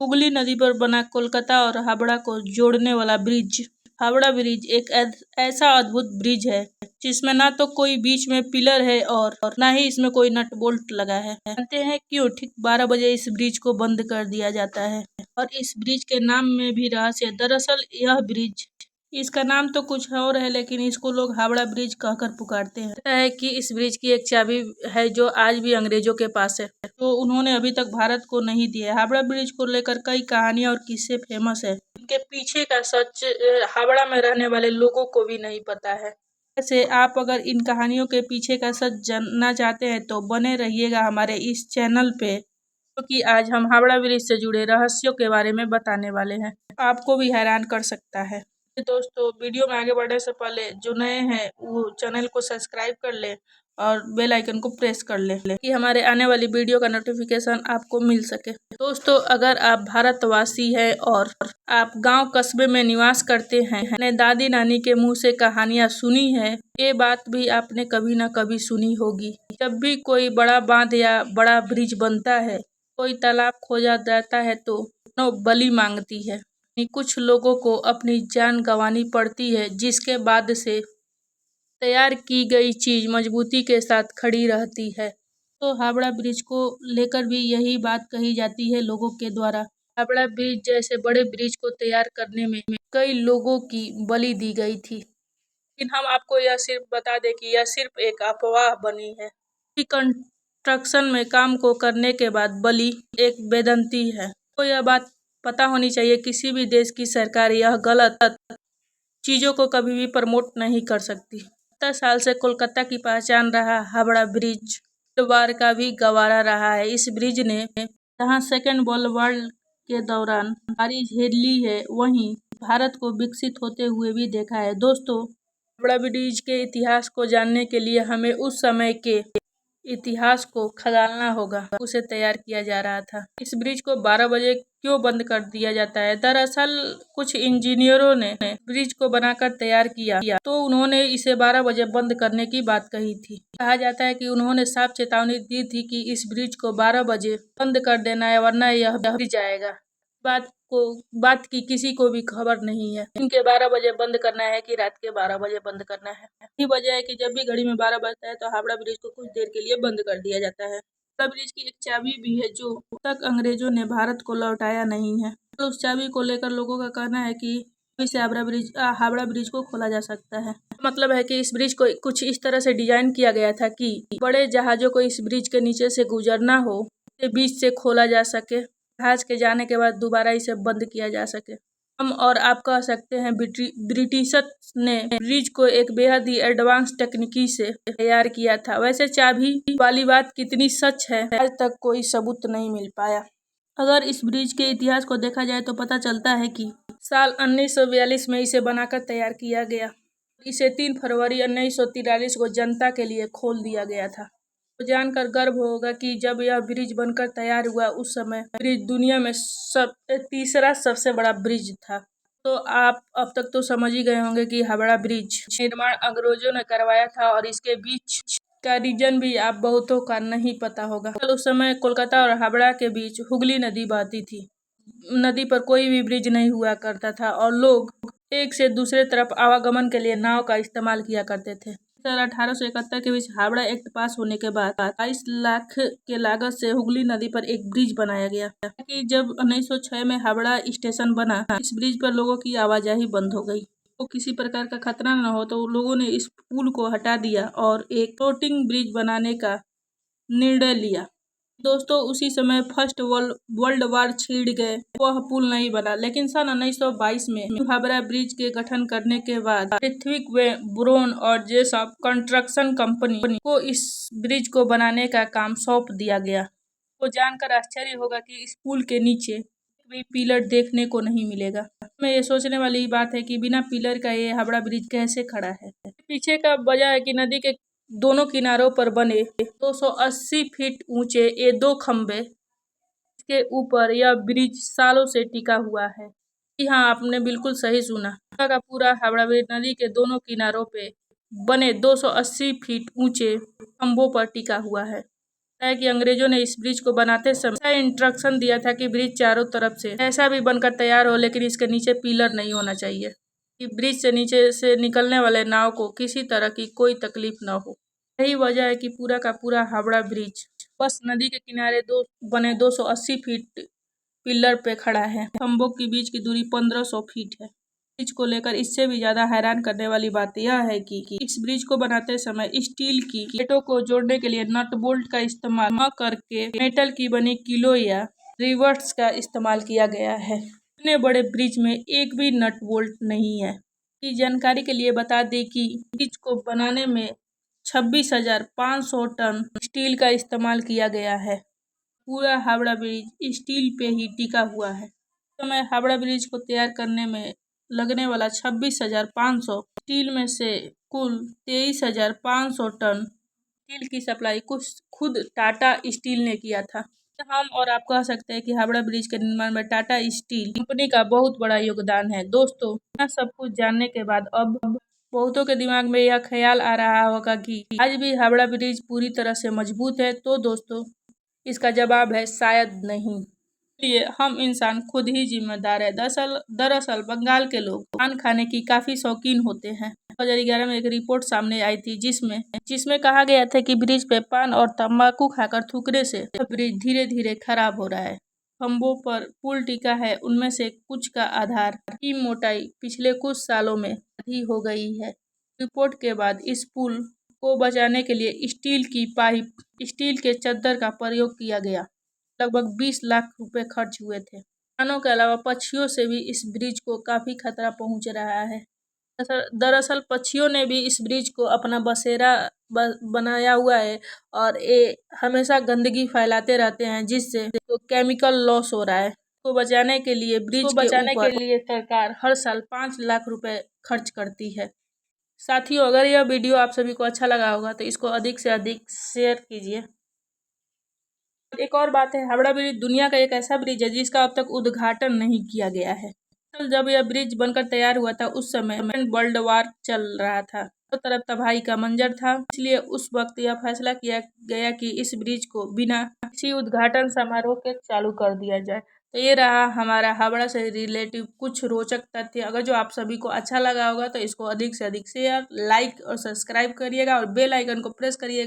हुगली नदी पर बना कोलकाता और हावड़ा को जोड़ने वाला ब्रिज। हावड़ा ब्रिज एक ऐसा अद्भुत ब्रिज है जिसमें ना तो कोई बीच में पिलर है और ना ही इसमें कोई नट बोल्ट लगा है। जानते हैं क्यों ठीक 12 बजे इस ब्रिज को बंद कर दिया जाता है? और इस ब्रिज के नाम में भी रहस्य है। दरअसल यह ब्रिज, इसका नाम तो कुछ और है लेकिन इसको लोग हावड़ा ब्रिज कहकर पुकारते हैं। कहता है कि इस ब्रिज की एक चाबी है जो आज भी अंग्रेजों के पास है, तो उन्होंने अभी तक भारत को नहीं दिया। हावड़ा ब्रिज को लेकर कई कहानियां और किस्से फेमस है। इनके पीछे का सच हावड़ा में रहने वाले लोगों को भी नहीं पता है। वैसे आप अगर इन कहानियों के पीछे का सच जानना चाहते हैं तो बने रहिएगा हमारे इस चैनल पे, क्योंकि आज हम हावड़ा ब्रिज से जुड़े रहस्यों के बारे में बताने वाले हैं। आपको भी हैरान कर सकता है। दोस्तों, वीडियो में आगे बढ़ने से पहले जो नए हैं वो चैनल को सब्सक्राइब कर ले और बेल आइकन को प्रेस कर ले कि हमारे आने वाली वीडियो का नोटिफिकेशन आपको मिल सके। दोस्तों, अगर आप भारतवासी हैं और आप गांव कस्बे में निवास करते हैं, अपने दादी नानी के मुंह से कहानियां सुनी है, ये बात भी आपने कभी ना कभी सुनी होगी। जब भी कोई बड़ा बांध या बड़ा ब्रिज बनता है, कोई तालाब खोजा जाता है तो बलि मांगती है। कुछ लोगों को अपनी जान गंवानी पड़ती है, जिसके बाद से तैयार की गई चीज मजबूती के साथ खड़ी रहती है। तो हावड़ा ब्रिज को लेकर भी यही बात कही जाती है लोगों के द्वारा। हावड़ा ब्रिज जैसे बड़े ब्रिज को तैयार करने में कई लोगों की बलि दी गई थी, लेकिन हम आपको यह सिर्फ बता दें कि यह सिर्फ एक अफवाह बनी है। कंस्ट्रक्शन में काम को करने के बाद बलि एक बेदंती है। तो यह बात पता होनी चाहिए, किसी भी देश की सरकार यह गलत चीजों को कभी भी प्रमोट नहीं कर सकती। 70 साल से कोलकाता की पहचान रहा हावड़ा ब्रिज बार का भी गवारा रहा है। इस ब्रिज ने जहां सेकेंड वर्ल्ड वार के दौरान भारी झेली है, वहीं भारत को विकसित होते हुए भी देखा है। दोस्तों, हावड़ा ब्रिज के इतिहास को जानने के लिए हमें उस समय के इतिहास को खंगालना होगा। उसे तैयार किया जा रहा था। इस ब्रिज को 12 बजे क्यों बंद कर दिया जाता है? दरअसल कुछ इंजीनियरों ने ब्रिज को बनाकर तैयार किया तो उन्होंने इसे 12 बजे बंद करने की बात कही थी। कहा जाता है कि उन्होंने साफ चेतावनी दी थी कि इस ब्रिज को 12 बजे बंद कर देना है, वरना यह गिर जाएगा। बात की किसी को भी खबर नहीं है। दिन के 12 बजे बंद करना है कि रात के 12 बजे बंद करना है। यही वजह है कि जब भी घड़ी में 12 बजता है तो हावड़ा ब्रिज को कुछ देर के लिए बंद कर दिया जाता है। हावड़ा ब्रिज की एक चाबी भी है जो अब तक अंग्रेजों ने भारत को लौटाया नहीं है। तो उस चाबी को लेकर लोगों का कहना है कि इसे हावड़ा ब्रिज को खोला जा सकता है। मतलब है कि इस ब्रिज को कुछ इस तरह से डिजाइन किया गया था कि बड़े जहाजों को इस ब्रिज के नीचे से गुजरना हो, इसे बीच से खोला जा सके, जहाज के जाने के बाद दोबारा इसे बंद किया जा सके। हम और आप कह सकते हैं ब्रिटिशर्स ने ब्रिज को एक बेहद ही एडवांस तकनीकी से तैयार किया था। वैसे चाबी वाली बात कितनी सच है, आज तक कोई सबूत नहीं मिल पाया। अगर इस ब्रिज के इतिहास को देखा जाए तो पता चलता है कि साल 1942 में इसे बनाकर तैयार किया गया। इसे 3 फरवरी 1943 को जनता के लिए खोल दिया गया था। तो जानकर गर्व होगा कि जब यह ब्रिज बनकर तैयार हुआ उस समय ब्रिज दुनिया में तीसरा सबसे बड़ा ब्रिज था। तो आप अब तक तो समझ ही गए होंगे कि हावड़ा ब्रिज निर्माण अंग्रेजों ने करवाया था और इसके बीच का रीजन भी आप बहुतों का नहीं पता होगा। उस समय कोलकाता और हावड़ा के बीच हुगली नदी बहती थी। नदी पर कोई भी ब्रिज नहीं हुआ करता था और लोग एक से दूसरे तरफ आवागमन के लिए नाव का इस्तेमाल किया करते थे। 1871 के बीच हावड़ा एक्ट पास होने के बाद 22 लाख के लागत से हुगली नदी पर एक ब्रिज बनाया गया। कि जब 1906 में हावड़ा स्टेशन बना, इस ब्रिज पर लोगों की आवाजाही बंद हो गई। तो किसी प्रकार का खतरा न हो तो लोगों ने इस पुल को हटा दिया और एक फ्लोटिंग ब्रिज बनाने का निर्णय लिया। दोस्तों, उसी समय फर्स्ट वर्ल्ड वार छिड़ गए, वह पुल नहीं बना। लेकिन सन 1922 में हावड़ा ब्रिज के गठन करने के बाद पृथ्वी ब्रोन और जेसॉप कंस्ट्रक्शन कंपनी को इस ब्रिज को बनाने का काम सौंप दिया गया। तो जानकर आश्चर्य होगा कि इस पुल के नीचे भी पिलर देखने को नहीं मिलेगा। में ये सोचने वाली बात है कि बिना पिलर का ये हावड़ा ब्रिज कैसे खड़ा है। पीछे का वजह है कि नदी के दोनों किनारों पर बने 280 फीट ऊंचे ये 2 खंभे के ऊपर यह ब्रिज सालों से टिका हुआ है। जी हाँ, आपने बिल्कुल सही सुना। पूरा का पूरा हावड़ा ब्रिज नदी के दोनों किनारों पे बने 280 फीट ऊंचे खंभों पर टिका हुआ है। है कि अंग्रेजों ने इस ब्रिज को बनाते समय ऐसा इंस्ट्रक्शन दिया था कि ब्रिज चारों तरफ से ऐसा भी बनकर तैयार हो, लेकिन इसके नीचे पिलर नहीं होना चाहिए कि ब्रिज से नीचे से निकलने वाले नाव को किसी तरह की कोई तकलीफ न हो। यही वजह है कि पूरा का पूरा हावड़ा ब्रिज बस नदी के किनारे बने 280 फीट पिलर पे खड़ा है। खंभों के बीच की दूरी 1500 फीट है। ब्रिज को लेकर इससे भी ज्यादा हैरान करने वाली बात यह है कि इस ब्रिज को बनाते समय स्टील की प्लेटों को जोड़ने के लिए नट बोल्ट का इस्तेमाल न करके मेटल की बनी किलो या रिवर्ट्स का इस्तेमाल किया गया है। इतने बड़े ब्रिज में एक भी नट बोल्ट नहीं है। की जानकारी के लिए बता दें कि ब्रिज को बनाने में 26,500 टन स्टील का इस्तेमाल किया गया है। पूरा हावड़ा ब्रिज स्टील पे ही टिका हुआ है। समय हावड़ा ब्रिज को तैयार करने में लगने वाला 26,500 स्टील में से कुल 23,500 टन स्टील की सप्लाई कुछ खुद टाटा स्टील ने किया था। हम और आप कह सकते हैं कि हावड़ा ब्रिज के निर्माण में टाटा स्टील कंपनी का बहुत बड़ा योगदान है। दोस्तों, यह सब कुछ जानने के बाद अब बहुतों के दिमाग में यह ख्याल आ रहा होगा कि आज भी हावड़ा ब्रिज पूरी तरह से मजबूत है। तो दोस्तों, इसका जवाब है शायद नहीं। इसलिए हम इंसान खुद ही जिम्मेदार है। दरअसल बंगाल के लोग पान खाने की काफी शौकीन होते हैं। 2011 में एक रिपोर्ट सामने आई थी जिसमें कहा गया था कि ब्रिज पे पान और तंबाकू खाकर थूकने से ब्रिज धीरे धीरे खराब हो रहा है। खंभों पर पुल टिका है, उनमें से कुछ का आधार की मोटाई पिछले कुछ सालों में आधी हो गई है। रिपोर्ट के बाद इस पुल को बचाने के लिए स्टील की पाइप, स्टील के चद्दर का प्रयोग किया गया। लगभग 20 लाख रुपए खर्च हुए थे। इंसानों के अलावा पक्षियों से भी इस ब्रिज को काफी खतरा पहुंच रहा है। दरअसल पक्षियों ने भी इस ब्रिज को अपना बसेरा बनाया हुआ है और ये हमेशा गंदगी फैलाते रहते हैं, जिससे तो केमिकल लॉस हो रहा है। को बचाने के लिए ब्रिज के लिए सरकार हर साल 5 लाख रुपए खर्च करती है। साथियों, अगर यह वीडियो आप सभी को अच्छा लगा होगा तो इसको अधिक से अधिक शेयर कीजिए। एक और बात है, हावड़ा ब्रिज दुनिया का एक ऐसा ब्रिज है जिसका अब तक उद्घाटन नहीं किया गया है। जब यह ब्रिज बनकर तैयार हुआ था उस समय वर्ल्ड वार चल रहा था, हर तरफ तबाही का मंजर था। इसलिए उस वक्त यह फैसला किया गया कि इस ब्रिज को बिना किसी उद्घाटन समारोह के चालू कर दिया जाए। तो ये रहा हमारा हावड़ा से रिलेटिव कुछ रोचक तथ्य। अगर जो आप सभी को अच्छा लगा होगा तो इसको अधिक से अधिक शेयर, लाइक और सब्सक्राइब करिएगा और बेल आइकन को प्रेस करिएगा।